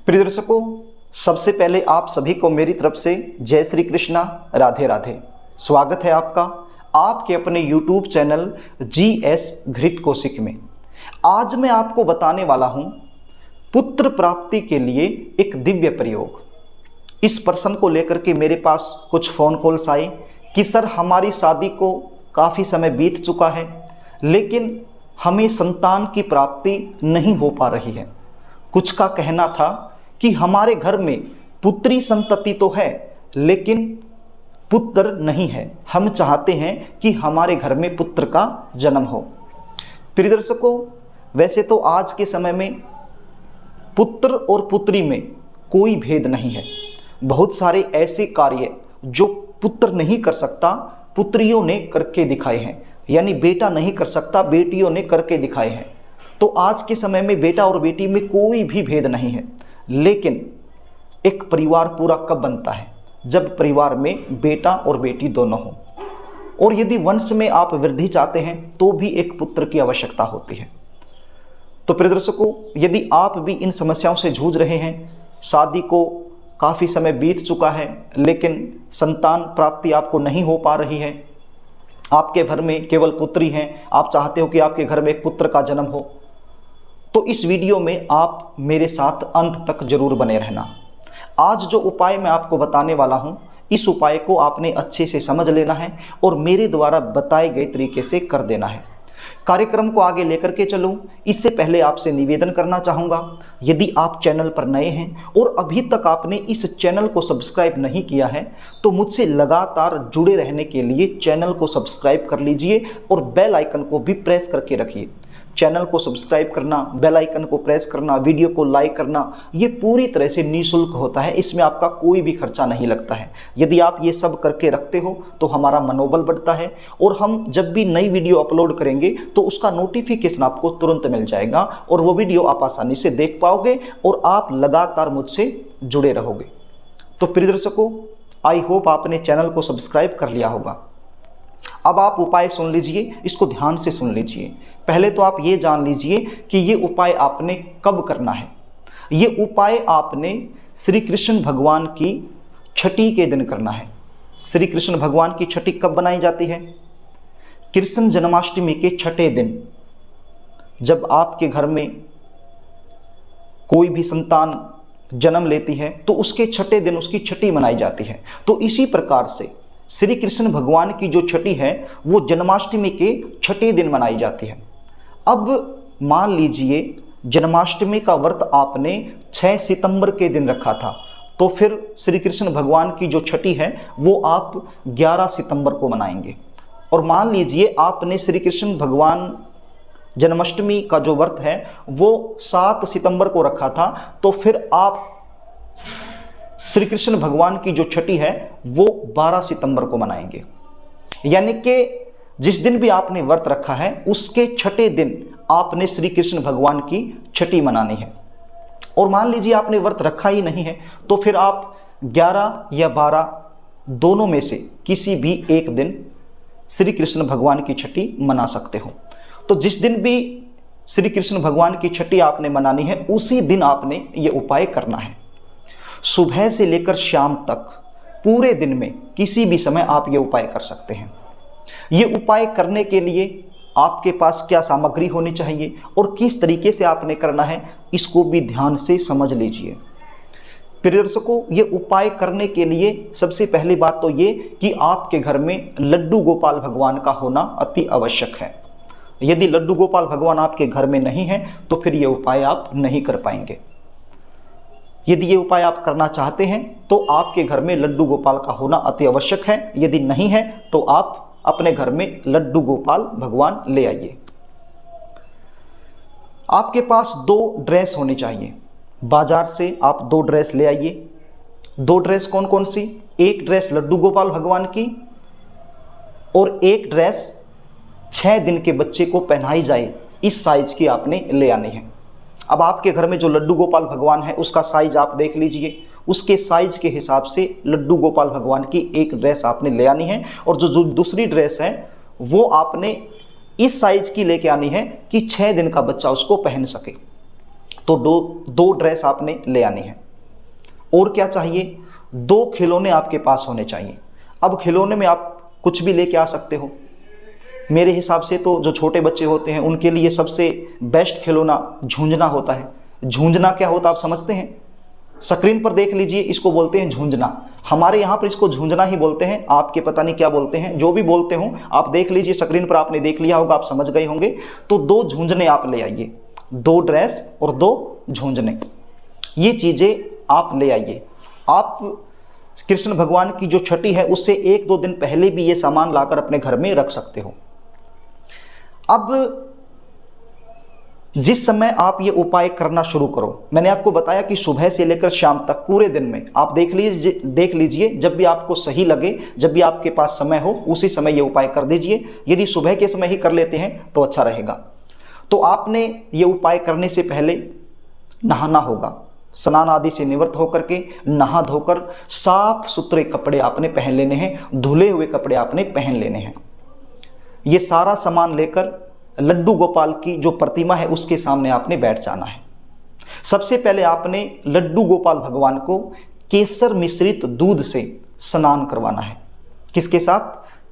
प्रिय दर्शकों, सबसे पहले आप सभी को मेरी तरफ से जय श्री कृष्णा, राधे राधे। स्वागत है आपका आपके अपने YouTube चैनल GS घृत कौशिक में। आज मैं आपको बताने वाला हूं पुत्र प्राप्ति के लिए एक दिव्य प्रयोग। इस प्रश्न को लेकर के मेरे पास कुछ फ़ोन कॉल्स आए कि सर, हमारी शादी को काफ़ी समय बीत चुका है लेकिन हमें संतान की प्राप्ति नहीं हो पा रही है। कुछ का कहना था कि हमारे घर में पुत्री संतति तो है लेकिन पुत्र नहीं है, हम चाहते हैं कि हमारे घर में पुत्र का जन्म हो। प्रिय दर्शकों, वैसे तो आज के समय में पुत्र और पुत्री में कोई भेद नहीं है। बहुत सारे ऐसे कार्य जो पुत्र नहीं कर सकता पुत्रियों ने करके दिखाए हैं, यानी बेटा नहीं कर सकता बेटियों ने करके दिखाए हैं। तो आज के समय में बेटा और बेटी में कोई भी भेद नहीं है। लेकिन एक परिवार पूरा कब बनता है? जब परिवार में बेटा और बेटी दोनों हो। और यदि वंश में आप वृद्धि चाहते हैं तो भी एक पुत्र की आवश्यकता होती है। तो प्रिय दर्शकों, यदि आप भी इन समस्याओं से जूझ रहे हैं, शादी को काफ़ी समय बीत चुका है लेकिन संतान प्राप्ति आपको नहीं हो पा रही है, आपके घर में केवल पुत्री हैं, आप चाहते हो कि आपके घर में एक पुत्र का जन्म हो, तो इस वीडियो में आप मेरे साथ अंत तक जरूर बने रहना। आज जो उपाय मैं आपको बताने वाला हूं, इस उपाय को आपने अच्छे से समझ लेना है और मेरे द्वारा बताए गए तरीके से कर देना है। कार्यक्रम को आगे लेकर के चलूं, इससे पहले आपसे निवेदन करना चाहूँगा, यदि आप चैनल पर नए हैं और अभी तक आपने इस चैनल को सब्सक्राइब नहीं किया है तो मुझसे लगातार जुड़े रहने के लिए चैनल को सब्सक्राइब कर लीजिए और बेल आइकन को भी प्रेस करके रखिए। चैनल को सब्सक्राइब करना, बेल आइकन को प्रेस करना, वीडियो को लाइक करना, ये पूरी तरह से निःशुल्क होता है, इसमें आपका कोई भी खर्चा नहीं लगता है। यदि आप ये सब करके रखते हो तो हमारा मनोबल बढ़ता है और हम जब भी नई वीडियो अपलोड करेंगे तो उसका नोटिफिकेशन आपको तुरंत मिल जाएगा और वो वीडियो आप आसानी से देख पाओगे और आप लगातार मुझसे जुड़े रहोगे। तो प्रिय दर्शकों, आई होप आपने चैनल को सब्सक्राइब कर लिया होगा। अब आप उपाय सुन लीजिए, इसको ध्यान से सुन लीजिए। पहले तो आप ये जान लीजिए कि ये उपाय आपने कब करना है। ये उपाय आपने श्री कृष्ण भगवान की छठी के दिन करना है। श्री कृष्ण भगवान की छठी कब बनाई जाती है? कृष्ण जन्माष्टमी के छठे दिन। जब आपके घर में कोई भी संतान जन्म लेती है तो उसके छठे दिन उसकी छठी मनाई जाती है। तो इसी प्रकार से श्री कृष्ण भगवान की जो छठी है वो जन्माष्टमी के छठे दिन मनाई जाती है। अब मान लीजिए जन्माष्टमी का व्रत आपने 6 सितंबर के दिन रखा था, तो फिर श्री कृष्ण भगवान की जो छठी है वो आप 11 सितंबर को मनाएंगे। और मान लीजिए आपने श्री कृष्ण भगवान जन्माष्टमी का जो व्रत है वो 7 सितंबर को रखा था, तो फिर आप श्री कृष्ण भगवान की जो छठी है वो 12 सितंबर को मनाएंगे। यानी कि जिस दिन भी आपने व्रत रखा है उसके छठे दिन आपने श्री कृष्ण भगवान की छठी मनानी है। और मान लीजिए आपने व्रत रखा ही नहीं है तो फिर आप 11 या 12 दोनों में से किसी भी एक दिन श्री कृष्ण भगवान की छठी मना सकते हो। तो जिस दिन भी श्री कृष्ण भगवान की छठी आपने मनानी है उसी दिन आपने ये उपाय करना है। सुबह से लेकर शाम तक पूरे दिन में किसी भी समय आप ये उपाय कर सकते हैं। ये उपाय करने के लिए आपके पास क्या सामग्री होनी चाहिए और किस तरीके से आपने करना है, इसको भी ध्यान से समझ लीजिए। प्रिय दर्शकों, ये उपाय करने के लिए सबसे पहली बात तो ये कि आपके घर में लड्डू गोपाल भगवान का होना अति आवश्यक है। यदि लड्डू गोपाल भगवान आपके घर में नहीं है तो फिर ये उपाय आप नहीं कर पाएंगे। यदि ये उपाय आप करना चाहते हैं तो आपके घर में लड्डू गोपाल का होना अति आवश्यक है। यदि नहीं है तो आप अपने घर में लड्डू गोपाल भगवान ले आइए। आपके पास 2 ड्रेस होनी चाहिए। बाजार से आप 2 ड्रेस ले आइए। 2 ड्रेस कौन कौन सी? एक ड्रेस लड्डू गोपाल भगवान की और एक ड्रेस 6 दिन के बच्चे को पहनाई जाए, इस साइज की आपने ले आनी है। अब आपके घर में जो लड्डू गोपाल भगवान है उसका साइज आप देख लीजिए, उसके साइज के हिसाब से लड्डू गोपाल भगवान की एक ड्रेस आपने ले आनी है। और जो दूसरी ड्रेस है वो आपने इस साइज की लेके आनी है कि 6 दिन का बच्चा उसको पहन सके। तो दो ड्रेस आपने ले आनी है। और क्या चाहिए, 2 खिलौने आपके पास होने चाहिए। अब खिलौने में आप कुछ भी लेके आ सकते हो। मेरे हिसाब से तो जो छोटे बच्चे होते हैं उनके लिए सबसे बेस्ट खिलौना झूंझना होता है। झूंझना क्या होता है आप समझते हैं? स्क्रीन पर देख लीजिए, इसको बोलते हैं झूंझना। हमारे यहाँ पर इसको झूंझना ही बोलते हैं, आपके पता नहीं क्या बोलते हैं। जो भी बोलते हो आप देख लीजिए, स्क्रीन पर आपने देख लिया होगा, आप समझ गए होंगे। तो 2 झूंझने आप ले आइए, 2 ड्रेस और 2 झूंझने, ये चीज़ें आप ले आइए। आप कृष्ण भगवान की जो छठी है उससे 1-2 दिन पहले भी ये सामान लाकर अपने घर में रख सकते हो। अब जिस समय आप ये उपाय करना शुरू करो, मैंने आपको बताया कि सुबह से लेकर शाम तक पूरे दिन में आप देख लीजिए, जब भी आपको सही लगे, जब भी आपके पास समय हो, उसी समय ये उपाय कर दीजिए। यदि सुबह के समय ही कर लेते हैं तो अच्छा रहेगा। तो आपने ये उपाय करने से पहले नहाना होगा, स्नान आदि से निवृत्त होकर के नहा धोकर साफ सुथरे कपड़े आपने पहन लेने हैं, धुले हुए कपड़े आपने पहन लेने हैं। ये सारा सामान लेकर लड्डू गोपाल की जो प्रतिमा है उसके सामने आपने बैठ जाना है। सबसे पहले आपने लड्डू गोपाल भगवान को केसर मिश्रित दूध से स्नान करवाना है। किसके साथ?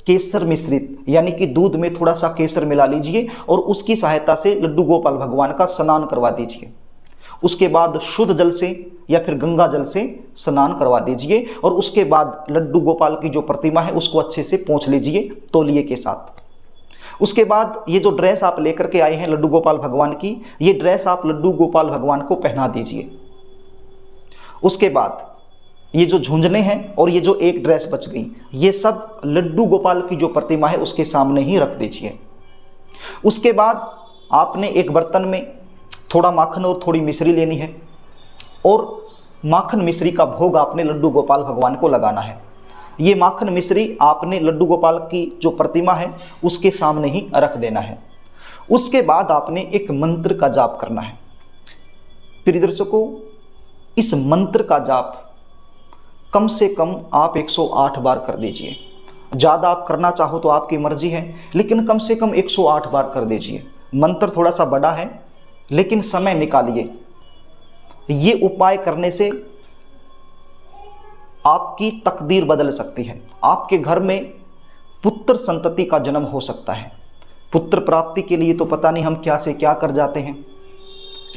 केसर मिश्रित, यानी कि दूध में थोड़ा सा केसर मिला लीजिए और उसकी सहायता से लड्डू गोपाल भगवान का स्नान करवा दीजिए। उसके बाद शुद्ध जल से या फिर गंगा जल से स्नान करवा दीजिए और उसके बाद लड्डू गोपाल की जो प्रतिमा है उसको अच्छे से पोंछ लीजिए तौलिए के साथ। उसके बाद ये जो ड्रेस आप लेकर के आए हैं लड्डू गोपाल भगवान की, ये ड्रेस आप लड्डू गोपाल भगवान को पहना दीजिए। उसके बाद ये जो झुंझने हैं और ये जो एक ड्रेस बच गई, ये सब लड्डू गोपाल की जो प्रतिमा है उसके सामने ही रख दीजिए। उसके बाद आपने एक बर्तन में थोड़ा माखन और थोड़ी मिश्री लेनी है और माखन मिश्री का भोग आपने लड्डू गोपाल भगवान को लगाना है। ये माखन मिश्री आपने लड्डू गोपाल की जो प्रतिमा है उसके सामने ही रख देना है। उसके बाद आपने एक मंत्र का जाप करना है। प्रिय दर्शकों, इस मंत्र का जाप कम से कम आप 108 बार कर दीजिए। ज़्यादा आप करना चाहो तो आपकी मर्जी है, लेकिन कम से कम 108 बार कर दीजिए। मंत्र थोड़ा सा बड़ा है, लेकिन समय निकालिए। ये उपाय करने से आपकी तकदीर बदल सकती है। आपके घर में पुत्र संतति का जन्म हो सकता है। पुत्र प्राप्ति के लिए तो पता नहीं हम क्या से क्या कर जाते हैं,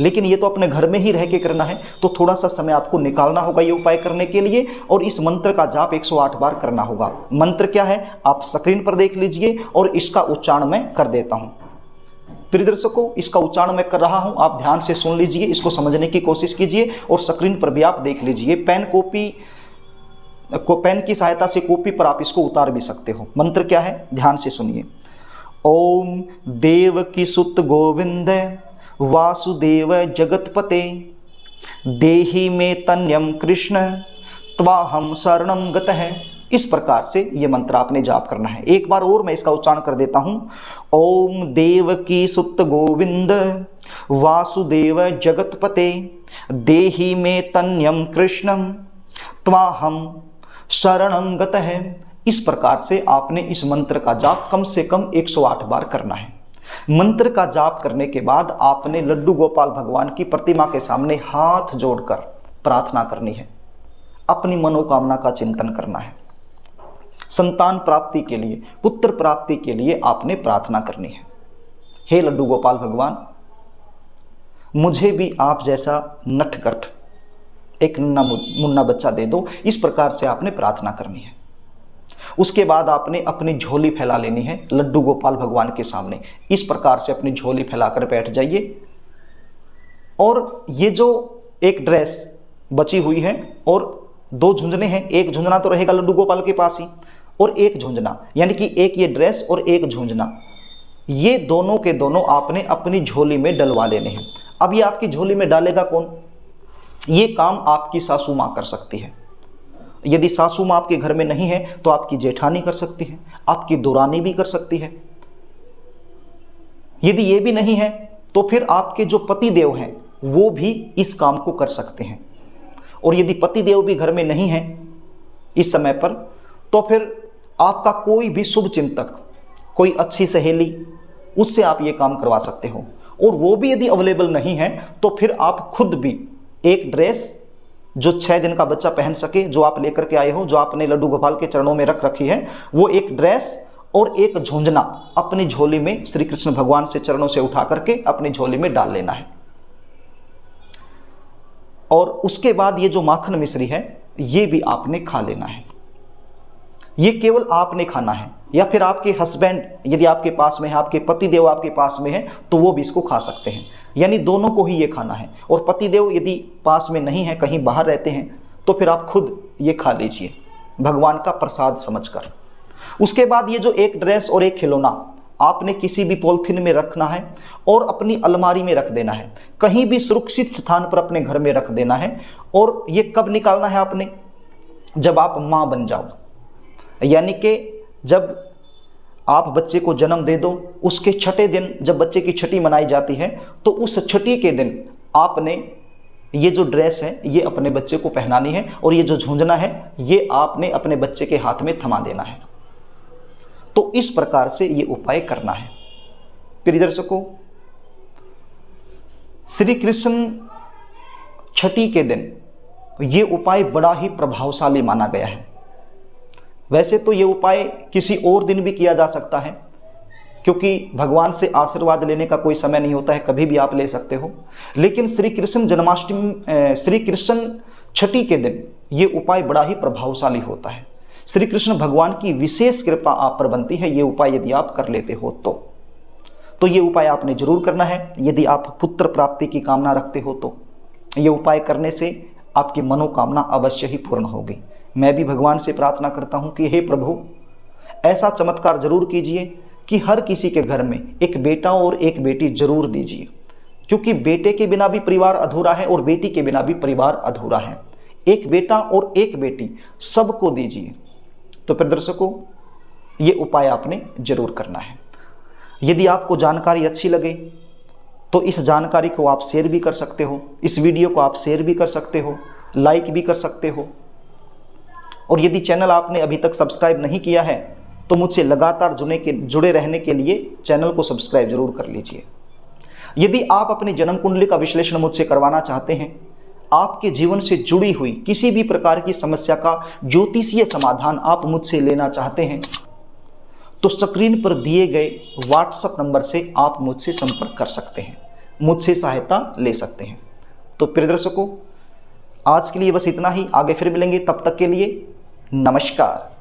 लेकिन ये तो अपने घर में ही रह के करना है। तो थोड़ा सा समय आपको निकालना होगा ये उपाय करने के लिए और इस मंत्र का जाप 108 बार करना होगा। मंत्र क्या है आप स्क्रीन पर देख लीजिए और इसका उच्चारण मैं कर देता हूँ। प्रिय दर्शकों, इसका उच्चारण मैं कर रहा हूँ, आप ध्यान से सुन लीजिए, इसको समझने की कोशिश कीजिए और स्क्रीन पर भी आप देख लीजिए। पेन की सहायता से कॉपी पर आप इसको उतार भी सकते हो। मंत्र क्या है ध्यान से सुनिए। ओम देवकी सुत गोविंद वासुदेव जगतपते देहि में तन्यम कृष्ण त्वाहम शरणम गतः। इस प्रकार से ये मंत्र आपने जाप करना है। एक बार और मैं इसका उच्चारण कर देता हूँ। ओम देवकी सुत गोविंद वासुदेव जगतपते देहि में तन्यम कृष्णम त्वाहम शरणम गतः। इस प्रकार से आपने इस मंत्र का जाप कम से कम 108 बार करना है। मंत्र का जाप करने के बाद आपने लड्डू गोपाल भगवान की प्रतिमा के सामने हाथ जोड़कर प्रार्थना करनी है। अपनी मनोकामना का चिंतन करना है। संतान प्राप्ति के लिए, पुत्र प्राप्ति के लिए आपने प्रार्थना करनी है। हे लड्डू गोपाल भगवान, मुझे भी आप जैसा नटखट एक मुन्ना बच्चा दे दो। इस प्रकार से आपने प्रार्थना करनी है। उसके बाद आपने अपनी झोली फैला लेनी है लड्डू गोपाल भगवान के सामने। इस प्रकार से अपनी झोली फैलाकर बैठ जाइए और ये जो एक ड्रेस बची हुई है और 2 झुंझने हैं, एक झुंझना तो रहेगा लड्डू गोपाल के पास ही और एक झुंझना, यानी कि एक ये ड्रेस और एक झुंझना, ये दोनों के दोनों आपने अपनी झोली में डलवा लेने हैं। अब ये आपकी झोली में डालेगा कौन? ये काम आपकी सासू माँ कर सकती है। यदि सासू माँ आपके घर में नहीं है तो आपकी जेठानी कर सकती है, आपकी दुरानी भी कर सकती है। यदि ये भी नहीं है तो फिर आपके जो पति देव हैं वो भी इस काम को कर सकते हैं। और यदि पति देव भी घर में नहीं है इस समय पर, तो फिर आपका कोई भी शुभ चिंतक, कोई अच्छी सहेली, उससे आप ये काम करवा सकते हो। और वो भी यदि अवेलेबल नहीं है तो फिर आप खुद भी एक ड्रेस जो 6 दिन का बच्चा पहन सके, जो आप लेकर के आए हो, जो आपने लड्डू गोपाल के चरणों में रख रखी है, वो एक ड्रेस और एक झुंझुना अपनी झोली में श्री कृष्ण भगवान से चरणों से उठा करके अपनी झोली में डाल लेना है। और उसके बाद ये जो माखन मिश्री है ये भी आपने खा लेना है। ये केवल आपने खाना है, या फिर आपके हस्बैंड यदि आपके पास में है, आपके पतिदेव आपके पास में है, तो वो भी इसको खा सकते हैं। यानी दोनों को ही ये खाना है। और पतिदेव यदि पास में नहीं है, कहीं बाहर रहते हैं, तो फिर आप खुद ये खा लीजिए भगवान का प्रसाद समझकर। उसके बाद ये जो एक ड्रेस और एक खिलौना आपने किसी भी पॉलिथीन में रखना है और अपनी अलमारी में रख देना है, कहीं भी सुरक्षित स्थान पर अपने घर में रख देना है। और ये कब निकालना है आपने? जब आप माँ बन जाओ, यानी कि जब आप बच्चे को जन्म दे दो, उसके छठे दिन जब बच्चे की छठी मनाई जाती है, तो उस छठी के दिन आपने ये जो ड्रेस है ये अपने बच्चे को पहनानी है, और ये जो झुंझुना है ये आपने अपने बच्चे के हाथ में थमा देना है। तो इस प्रकार से ये उपाय करना है। प्रिय दर्शकों, श्री कृष्ण छठी के दिन ये उपाय बड़ा ही प्रभावशाली माना गया है। वैसे तो ये उपाय किसी और दिन भी किया जा सकता है, क्योंकि भगवान से आशीर्वाद लेने का कोई समय नहीं होता है, कभी भी आप ले सकते हो। लेकिन श्री कृष्ण जन्माष्टमी, श्री कृष्ण छठी के दिन ये उपाय बड़ा ही प्रभावशाली होता है। श्री कृष्ण भगवान की विशेष कृपा आप पर बनती है ये उपाय यदि आप कर लेते हो तो ये उपाय आपने जरूर करना है। यदि आप पुत्र प्राप्ति की कामना रखते हो तो ये उपाय करने से आपकी मनोकामना अवश्य ही पूर्ण होगी। मैं भी भगवान से प्रार्थना करता हूँ कि हे प्रभु, ऐसा चमत्कार जरूर कीजिए कि हर किसी के घर में एक बेटा और एक बेटी जरूर दीजिए, क्योंकि बेटे के बिना भी परिवार अधूरा है और बेटी के बिना भी परिवार अधूरा है। एक बेटा और एक बेटी सबको दीजिए। तो प्रिय दर्शकों, ये उपाय आपने जरूर करना है। यदि आपको जानकारी अच्छी लगे तो इस जानकारी को आप शेयर भी कर सकते हो, इस वीडियो को आप शेयर भी कर सकते हो, लाइक भी कर सकते हो। और यदि चैनल आपने अभी तक सब्सक्राइब नहीं किया है तो मुझसे लगातार जुड़े रहने के लिए चैनल को सब्सक्राइब जरूर कर लीजिए। यदि आप अपनी जन्म कुंडली का विश्लेषण मुझसे करवाना चाहते हैं, आपके जीवन से जुड़ी हुई किसी भी प्रकार की समस्या का ज्योतिषीय समाधान आप मुझसे लेना चाहते हैं, तो स्क्रीन पर दिए गए व्हाट्सएप नंबर से आप मुझसे संपर्क कर सकते हैं, मुझसे सहायता ले सकते हैं। तो प्रिय दर्शकों, आज के लिए बस इतना ही। आगे फिर मिलेंगे, तब तक के लिए नमस्कार।